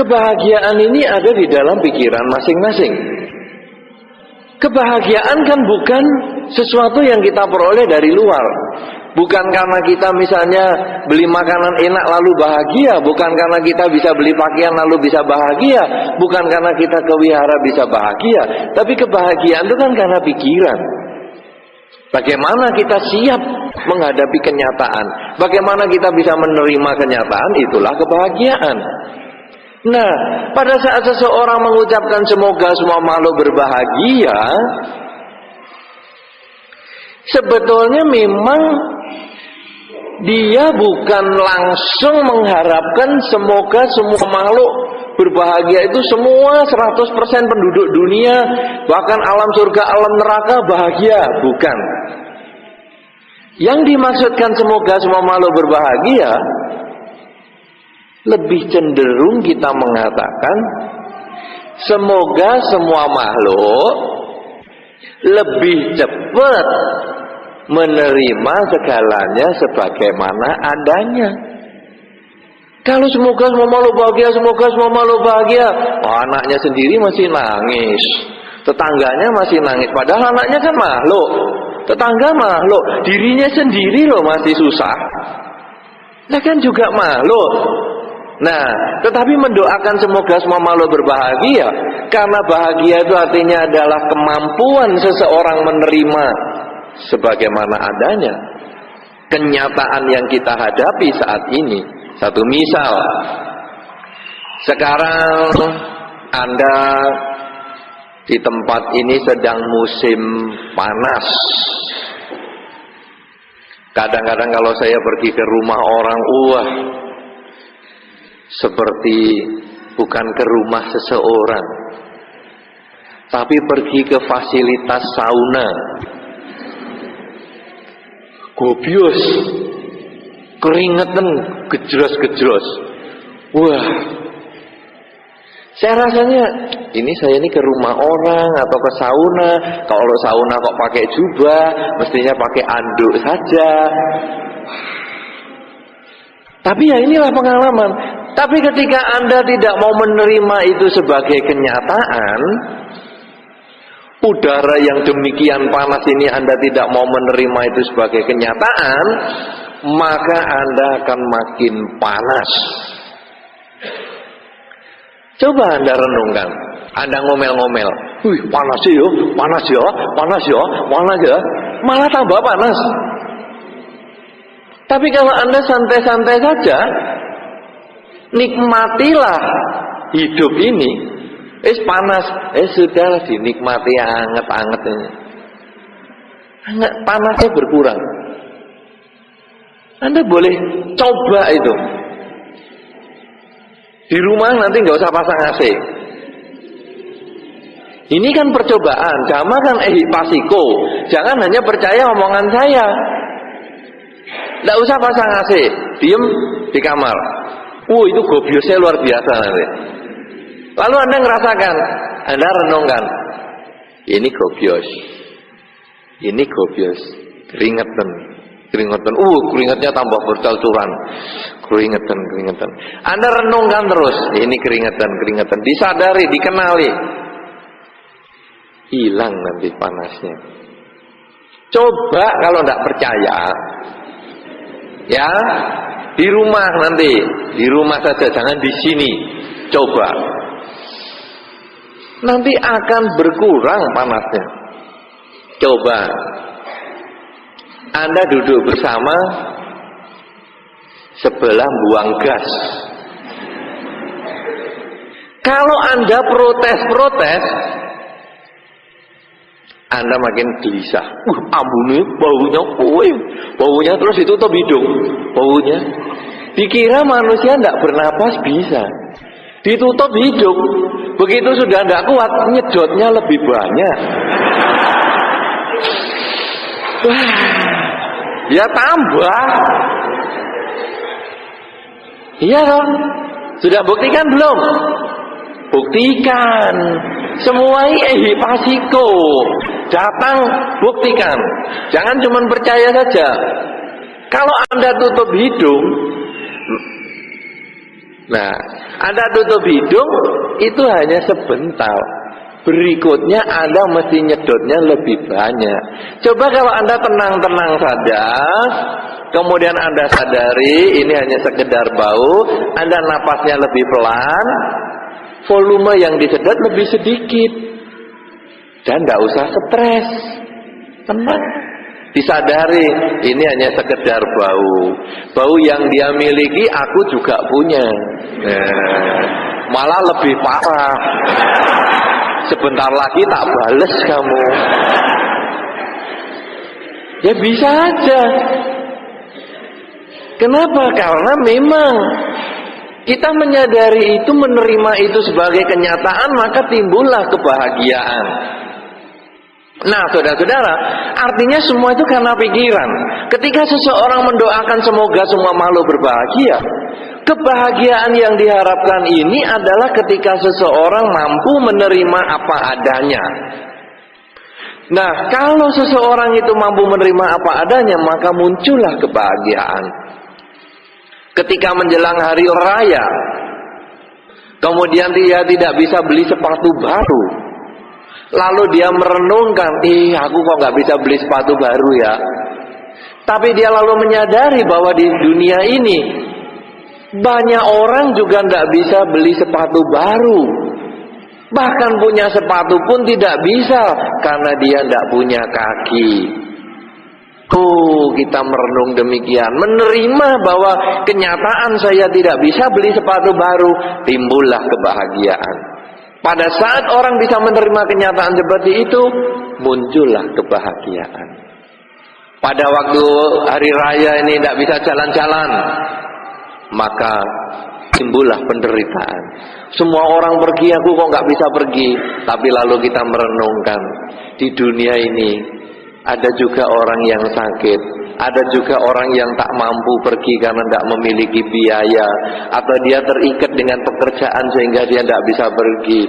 Kebahagiaan ini ada di dalam pikiran masing-masing. Kebahagiaan kan bukan sesuatu yang kita peroleh dari luar. Bukan karena kita misalnya beli makanan enak lalu bahagia, bukan karena kita bisa beli pakaian lalu bisa bahagia, bukan karena kita ke wihara bisa bahagia, tapi kebahagiaan itu kan karena pikiran. Bagaimana kita siap menghadapi kenyataan, bagaimana kita bisa menerima kenyataan, itulah kebahagiaan. Nah, pada saat seseorang mengucapkan semoga semua makhluk berbahagia, sebetulnya memang dia bukan langsung mengharapkan semoga semua makhluk berbahagia itu semua 100% penduduk dunia, bahkan alam surga, alam neraka bahagia, bukan. Yang dimaksudkan semoga semua makhluk berbahagia, lebih cenderung kita mengatakan semoga semua makhluk lebih cepat menerima segalanya sebagaimana adanya. Kalau semoga semua makhluk bahagia, semoga semua makhluk bahagia, anaknya sendiri masih nangis, tetangganya masih nangis, padahal anaknya kan makhluk, tetangga makhluk, dirinya sendiri loh masih susah. Nah kan juga makhluk. Nah, tetapi mendoakan semoga semua makhluk berbahagia, karena bahagia itu artinya adalah kemampuan seseorang menerima sebagaimana adanya kenyataan yang kita hadapi saat ini. Satu misal, sekarang Anda di tempat ini sedang musim panas. Kadang-kadang kalau saya pergi ke rumah orang, seperti bukan ke rumah seseorang, tapi pergi ke fasilitas sauna. Gobios, keringetan gejros-gejros. Wah, saya rasanya saya ini ke rumah orang atau ke sauna. Kalau sauna kok pakai jubah, mestinya pakai anduk saja. Tapi ya inilah pengalaman. Tapi ketika Anda tidak mau menerima itu sebagai kenyataan, udara yang demikian panas ini Anda tidak mau menerima itu sebagai kenyataan, maka Anda akan makin panas. Coba Anda renungkan, Anda ngomel-ngomel, wih panas ya, panas ya, panas ya, panas ya, malah tambah panas. Tapi kalau Anda santai-santai saja, nikmatilah hidup ini. Panas, sudah dinikmati anget-anget ini. Anget, panasnya berkurang. Anda boleh coba itu. Di rumah nanti nggak usah pasang AC. Ini kan percobaan, jamakan pasiko. Jangan hanya percaya omongan saya. Nggak usah pasang AC, diem di kamar. Itu gobiosnya luar biasa nanti. Lalu Anda ngerasakan, Anda renungkan, ini gobios, keringetan, keringetnya tambah bercalcuran, keringetan. Anda renungkan terus, ini keringetan, disadari, dikenali, hilang nanti panasnya. Coba kalau tidak percaya, ya di rumah nanti, di rumah saja, jangan di sini, coba. Nanti akan berkurang panasnya. Coba Anda duduk bersama, sebelah buang gas. Kalau Anda protes, Anda makin gelisah. Ambune baunya terus ditutup hidung. Baunya dikira manusia tidak bernapas bisa. Ditutup hidung. Begitu sudah tidak kuat, nyedotnya lebih banyak. Wah, ya tambah. Iya dong. Sudah buktikan belum? Buktikan. Semua ini pasiko. Datang, buktikan. Jangan cuma percaya saja. Kalau Anda tutup hidung, Nah, Anda tutup hidung itu hanya sebentar. Berikutnya Anda mesti nyedotnya lebih banyak. Coba kalau Anda tenang-tenang saja, kemudian Anda sadari ini hanya sekedar bau, Anda napasnya lebih pelan, volume yang disedot lebih sedikit, dan tidak usah stres, tenang. Disadari ini hanya sekedar bau yang dia miliki aku juga punya, malah lebih parah, sebentar lagi tak bales kamu. Ya bisa aja. Kenapa? Karena memang kita menyadari itu, menerima itu sebagai kenyataan, maka timbullah kebahagiaan. Nah, saudara-saudara, artinya semua itu karena pikiran. Ketika seseorang mendoakan semoga semua makhluk berbahagia, kebahagiaan yang diharapkan ini adalah ketika seseorang mampu menerima apa adanya. Nah, kalau seseorang itu mampu menerima apa adanya, maka muncullah kebahagiaan. Ketika menjelang hari raya, kemudian dia tidak bisa beli sepatu baru, lalu dia merenungkan, aku kok nggak bisa beli sepatu baru ya. Tapi dia lalu menyadari bahwa di dunia ini banyak orang juga nggak bisa beli sepatu baru. Bahkan punya sepatu pun tidak bisa karena dia tidak punya kaki. Kita merenung demikian, menerima bahwa kenyataan saya tidak bisa beli sepatu baru, timbullah kebahagiaan. Pada saat orang bisa menerima kenyataan seperti itu, muncullah kebahagiaan. Pada waktu hari raya ini tidak bisa jalan-jalan, maka timbullah penderitaan. Semua orang pergi, aku kok nggak bisa pergi. Tapi lalu kita merenungkan, di dunia ini ada juga orang yang sakit, ada juga orang yang tak mampu pergi karena tidak memiliki biaya, atau dia terikat dengan pekerjaan sehingga dia tidak bisa pergi.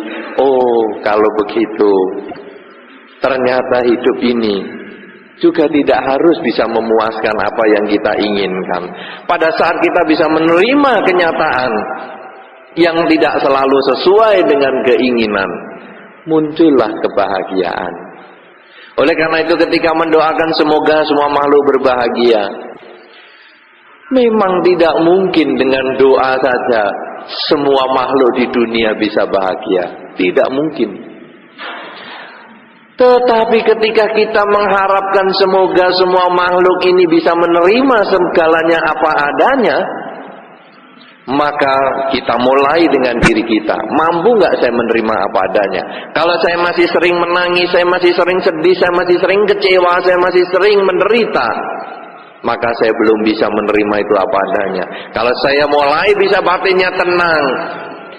Kalau begitu, ternyata hidup ini juga tidak harus bisa memuaskan apa yang kita inginkan. Pada saat kita bisa menerima kenyataan yang tidak selalu sesuai dengan keinginan, muncullah kebahagiaan. Oleh karena itu ketika mendoakan semoga semua makhluk berbahagia, memang tidak mungkin dengan doa saja semua makhluk di dunia bisa bahagia. Tidak mungkin. Tetapi ketika kita mengharapkan semoga semua makhluk ini bisa menerima segalanya apa adanya, maka kita mulai dengan diri kita. Mampu nggak saya menerima apa adanya? Kalau saya masih sering menangis, saya masih sering sedih, saya masih sering kecewa, saya masih sering menderita, maka saya belum bisa menerima itu apa adanya. Kalau saya mulai bisa batinnya tenang,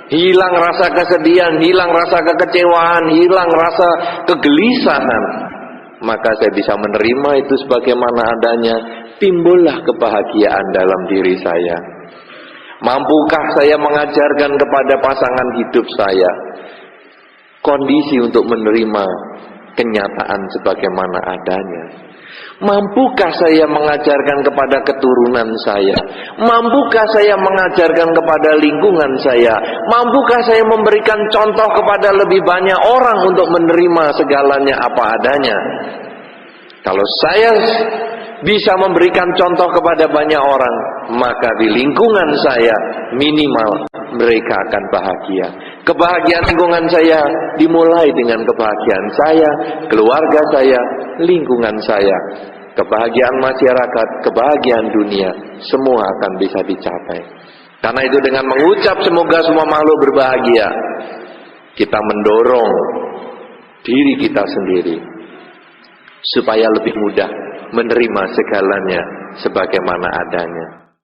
hilang rasa kesedihan, hilang rasa kekecewaan, hilang rasa kegelisahan, maka saya bisa menerima itu sebagaimana adanya, timbullah kebahagiaan dalam diri saya. Mampukah saya mengajarkan kepada pasangan hidup saya kondisi untuk menerima kenyataan sebagaimana adanya? Mampukah saya mengajarkan kepada keturunan saya? Mampukah saya mengajarkan kepada lingkungan saya? Mampukah saya memberikan contoh kepada lebih banyak orang untuk menerima segalanya apa adanya? Kalau saya bisa memberikan contoh kepada banyak orang, maka di lingkungan saya minimal mereka akan bahagia. Kebahagiaan lingkungan saya dimulai dengan kebahagiaan saya, keluarga saya, lingkungan saya. Kebahagiaan masyarakat, kebahagiaan dunia, semua akan bisa dicapai. Karena itu dengan mengucap semoga semua makhluk berbahagia, kita mendorong diri kita sendiri supaya lebih mudah menerima segalanya sebagaimana adanya.